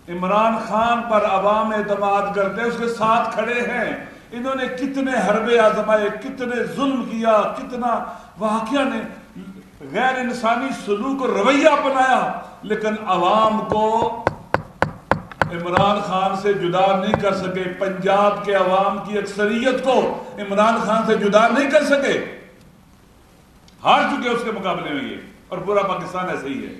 عمران خان پر عوام اعتماد کرتے ہیں، اس کے ساتھ کھڑے ہیں۔ انہوں نے کتنے حربے آزمائے، کتنے ظلم کیا، کتنا واقعہ نے غیر انسانی سلوک اور رویہ اپنایا، لیکن عوام کو عمران خان سے جدا نہیں کر سکے۔ پنجاب کے عوام کی اکثریت کو عمران خان سے جدا نہیں کر سکے، ہار چکے اس کے مقابلے میں یہ، اور پورا پاکستان ایسے ہی ہے۔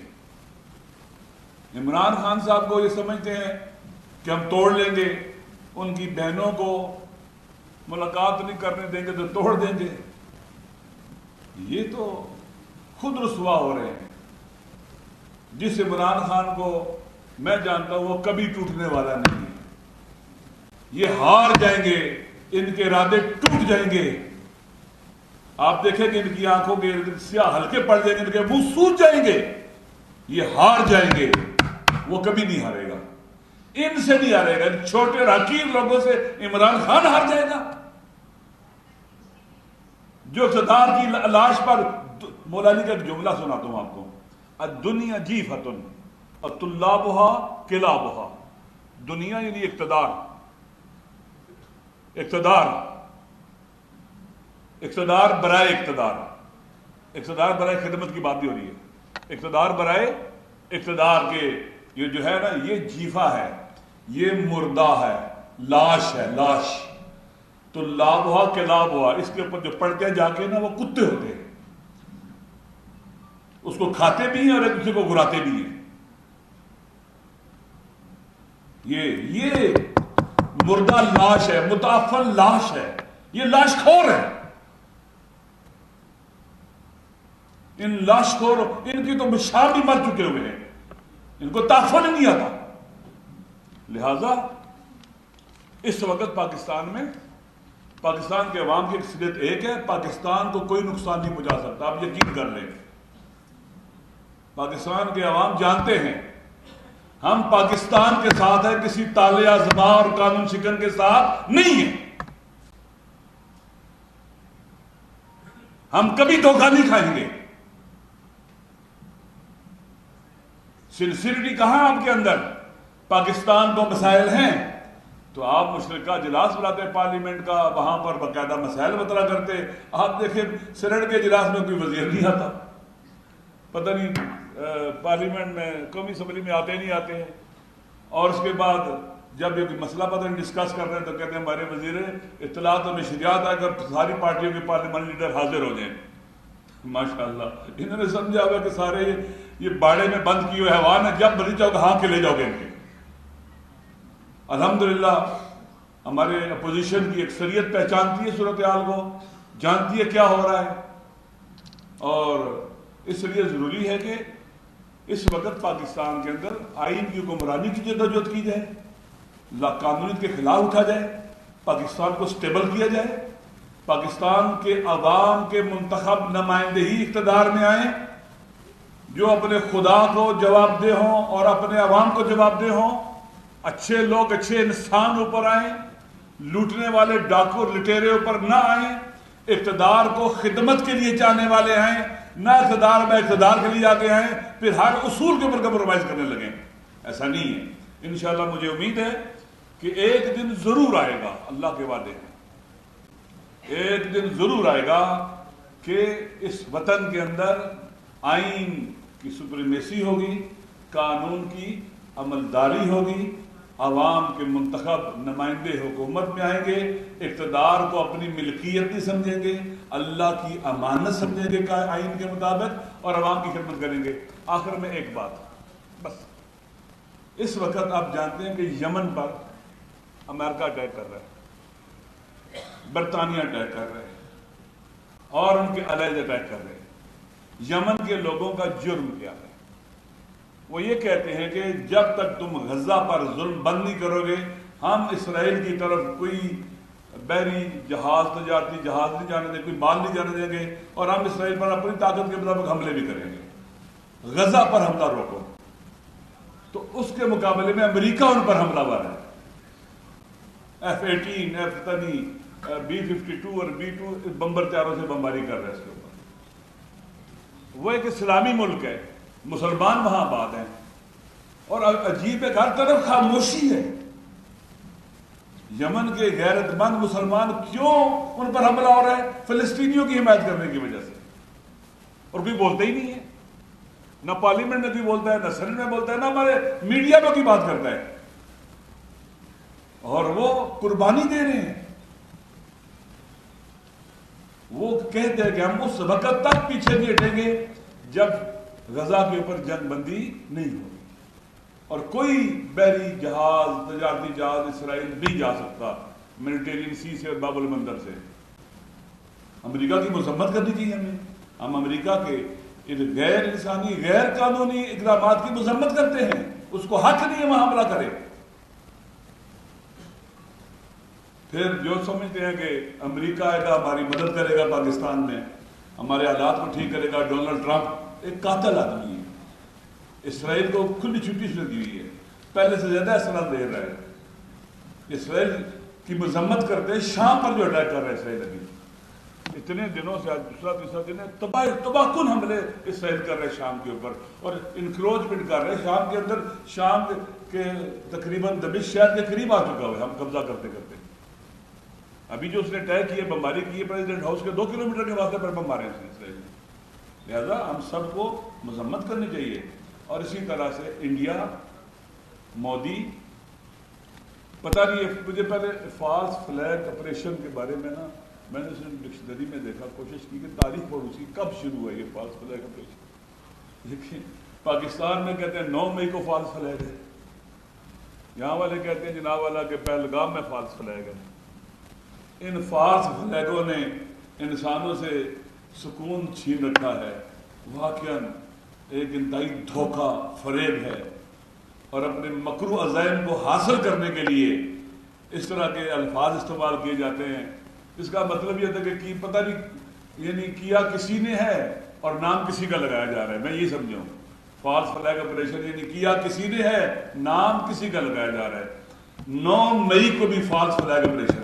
عمران خان صاحب کو یہ سمجھتے ہیں کہ ہم توڑ لیں گے، ان کی بہنوں کو ملاقات نہیں کرنے دیں گے تو توڑ دیں گے۔ یہ تو خود رسوا ہو رہے ہیں۔ جس عمران خان کو میں جانتا ہوں وہ کبھی ٹوٹنے والا نہیں ہے، یہ ہار جائیں گے، ان کے ارادے ٹوٹ جائیں گے۔ آپ دیکھیں کہ ان کی آنکھوں کے سیاہ ہلکے پڑ جائیں گے، ان کے منہ سوج جائیں گے، یہ ہار جائیں گے۔ وہ کبھی نہیں ہارے گا، ان سے نہیں ہارے گا، ان چھوٹے اور حقیر لوگوں سے عمران خان ہار جائے گا جو اقتدار کی لاش پر۔ مولا علی کا ایک جملہ سناتا ہوں آپ کو، الدنیا جیفتن اطلابها کلابها۔ دنیا یعنی اقتدار، اقتدار برائے اقتدار، اقتدار برائے خدمت کی بات نہیں ہو رہی ہے، اقتدار برائے اقتدار کے یہ جو ہے نا، یہ جیفا ہے، یہ مردہ ہے، لاش ہے، لاش۔ تو لابھا کے لابھا، اس کے اوپر جو پڑھتے ہیں جا کے نا وہ کتے ہوتے ہیں، اس کو کھاتے بھی ہیں اور ایک دوسرے کو گراتے بھی ہیں۔ یہ مردہ لاش ہے، متعفن لاش ہے، یہ لاش خور ہے۔ ان لاش خور، ان کی تو مشاب بھی مر چکے ہوئے ہیں، ان کو تعفن نہیں آتا۔ لہذا اس وقت پاکستان میں، پاکستان کے عوام کی اکثریت ایک ہے، پاکستان کو کوئی نقصان نہیں پہنچا سکتا، آپ یقین کر لیں۔ پاکستان کے عوام جانتے ہیں ہم پاکستان کے ساتھ ہیں، کسی تالے ازما اور قانون شکن کے ساتھ نہیں ہیں۔ ہم کبھی دھوکہ نہیں کھائیں گے۔ سنسیریٹی کہاں آپ کے اندر؟ پاکستان کو مسائل ہیں تو آپ مشترکہ اجلاس بلاتے ہیں پارلیمنٹ کا، وہاں پر باقاعدہ مسائل مطرح کرتے۔ آپ دیکھیں سینٹ کے اجلاس میں کوئی وزیر نہیں آتا، پتہ نہیں پارلیمنٹ میں قومی اسمبلی میں آتے نہیں آتے ہیں، اور اس کے بعد جب یہ مسئلہ پتہ نہیں ڈسکس کر رہے ہیں تو کہتے ہیں ہمارے وزیر اطلاعات اور نشریات آ کر ساری پارٹیوں کے پارلیمنٹ لیڈر حاضر ہو جائیں۔ ماشاءاللہ انہوں نے سمجھا ہوا کہ سارے یہ باڑے میں بند کیے ہوئے حیوان ہیں، جب مرضی چاہو ہاں کے لے جاؤ گے ان کے۔ الحمدللہ ہمارے اپوزیشن کی اکثریت پہچانتی ہے صورتحال کو، جانتی ہے کیا ہو رہا ہے، اور اس لیے ضروری ہے کہ اس وقت پاکستان کے اندر آئین کی حکمرانی کی جدوجہد کی جائے، قانونیت کے خلاف اٹھا جائے، پاکستان کو سٹیبل کیا جائے، پاکستان کے عوام کے منتخب نمائندے ہی اقتدار میں آئیں جو اپنے خدا کو جواب دہ ہوں اور اپنے عوام کو جواب دہ ہوں، اچھے لوگ، اچھے انسان اوپر آئیں، لوٹنے والے ڈاکو اور لٹیرے اوپر نہ آئیں، اقتدار کو خدمت کے لیے چاہنے والے آئیں، نہ اقتدار میں اقتدار کے لیے آگے آئیں پھر ہر اصول کے اوپر کمپرومائز کرنے لگیں۔ ایسا نہیں ہے۔ انشاءاللہ مجھے امید ہے کہ ایک دن ضرور آئے گا، اللہ کے وعدے ہیں، ایک دن ضرور آئے گا کہ اس وطن کے اندر آئین کی سپریمیسی ہوگی، قانون کی عملداری ہوگی، عوام کے منتخب نمائندے حکومت میں آئیں گے، اقتدار کو اپنی ملکیت نہیں سمجھیں گے، اللہ کی امانت سمجھیں گے آئین کے مطابق، اور عوام کی خدمت کریں گے۔ آخر میں ایک بات، بس اس وقت آپ جانتے ہیں کہ یمن پر امریکہ اٹیک کر رہا ہے، برطانیہ اٹیک کر رہے ہیں، اور ان کے الائز اٹیک کر رہے ہیں۔ یمن کے لوگوں کا جرم کیا ہے؟ وہ یہ کہتے ہیں کہ جب تک تم غزہ پر ظلم بند نہیں کرو گے، ہم اسرائیل کی طرف کوئی بحری جہاز، تجارتی جہاز نہیں جانے دیں، کوئی مال نہیں جانے دیں گے، اور ہم اسرائیل پر اپنی طاقت کے مطابق حملے بھی کریں گے۔ غزہ پر حملہ روکو۔ تو اس کے مقابلے میں امریکہ ان پر حملہ آور ہے، F-18، B-52 اور B-2 بمبر تیاروں سے بمباری کر رہے ہیں اس کے اوپر۔ وہ ایک اسلامی ملک ہے، مسلمان وہاں آباد ہیں، اور عجیب ہے کہ ہر طرف خاموشی ہے. یمن کے غیرت مند مسلمان کیوں ان پر حملہ ہو رہا ہے؟ فلسطینیوں کی حمایت کرنے کی وجہ سے. اور کوئی بولتا ہی نہیں ہے، نہ پارلیمنٹ میں کوئی بولتا ہے، نہ سینٹ میں بولتا ہے، نہ ہمارے میڈیا میں کوئی بات کرتا ہے. اور وہ قربانی دے رہے ہیں. وہ کہتے ہیں کہ ہم اس وقت تک پیچھے نہیں ہٹیں گے جب غزہ کے اوپر جنگ بندی نہیں ہوگی، اور کوئی بحری جہاز، تجارتی جہاز اسرائیل نہیں جا سکتا میڈیٹرینین سی سے اور باب المندب سے. امریکہ کی مذمت کرنی چاہیے ہمیں. ہم امریکہ کے ان غیر انسانی، غیر قانونی اقدامات کی مذمت کرتے ہیں. اس کو حق نہیں ہے وہاں حملہ کرے. پھر جو سمجھتے ہیں کہ امریکہ آئے گا ہماری مدد کرے گا پاکستان میں، ہمارے حالات کو ٹھیک کرے گا. ڈونلڈ ٹرمپ ایک قاتل آدمی ہے، اسرائیل کو کھلی چھٹی سے دی ہوئی ہے، پہلے سے زیادہ اسلحہ دے رہا ہے. اسرائیل کی مذمت کرتے شام پر جو اٹیک کر رہا ہے اسرائیل ابھی اتنے دنوں سے، آج دوسرا تیسرا دن ہے، تباہ کن حملے اسرائیل کر رہے شام کے اوپر، اور انکروچمنٹ کر رہے شام کے اندر. شام کے تقریباً دمشق شہر کے قریب آ چکا ہے ہم قبضہ کرتے کرتے. ابھی جو اس نے طے کی ہے بمباری کی ہے پریزیڈنٹ ہاؤس کے 2 کلومیٹر کے واسطے پر بم مارے ہیں اسرائیل نے. لہذا ہم سب کو مذمت کرنی چاہیے. اور اسی طرح سے انڈیا، مودی، پتہ نہیں ہے مجھے پہلے فالس فلیگ آپریشن کے بارے میں نا، میں نے اسے ڈکشنری میں دیکھا، کوشش کی کہ تاریخ پڑھوں سی کب شروع ہوا یہ فالس فلیگ آپریشن. دیکھیں پاکستان میں کہتے ہیں 9 مئی کو فالس فلیگ ہے، یہاں والے کہتے ہیں جناب والا کہ پہلگام میں فالس فلیگ ہے. ان فالس فلیگوں نے انسانوں سے سکون چھین رکھا ہے. واقعاً ایک انتہائی دھوکہ فریب ہے، اور اپنے مکروہ عزائم کو حاصل کرنے کے لیے اس طرح کے الفاظ استعمال کیے جاتے ہیں. اس کا مطلب یہ تھا کہ پتہ نہیں، یعنی کیا کسی نے ہے اور نام کسی کا لگایا جا رہا ہے. میں یہ سمجھا ہوں فالس فلیگ آپریشن یعنی کیا کسی نے ہے، نام کسی کا لگایا جا رہا ہے. 9 مئی کو بھی فالس فلیگ آپریشن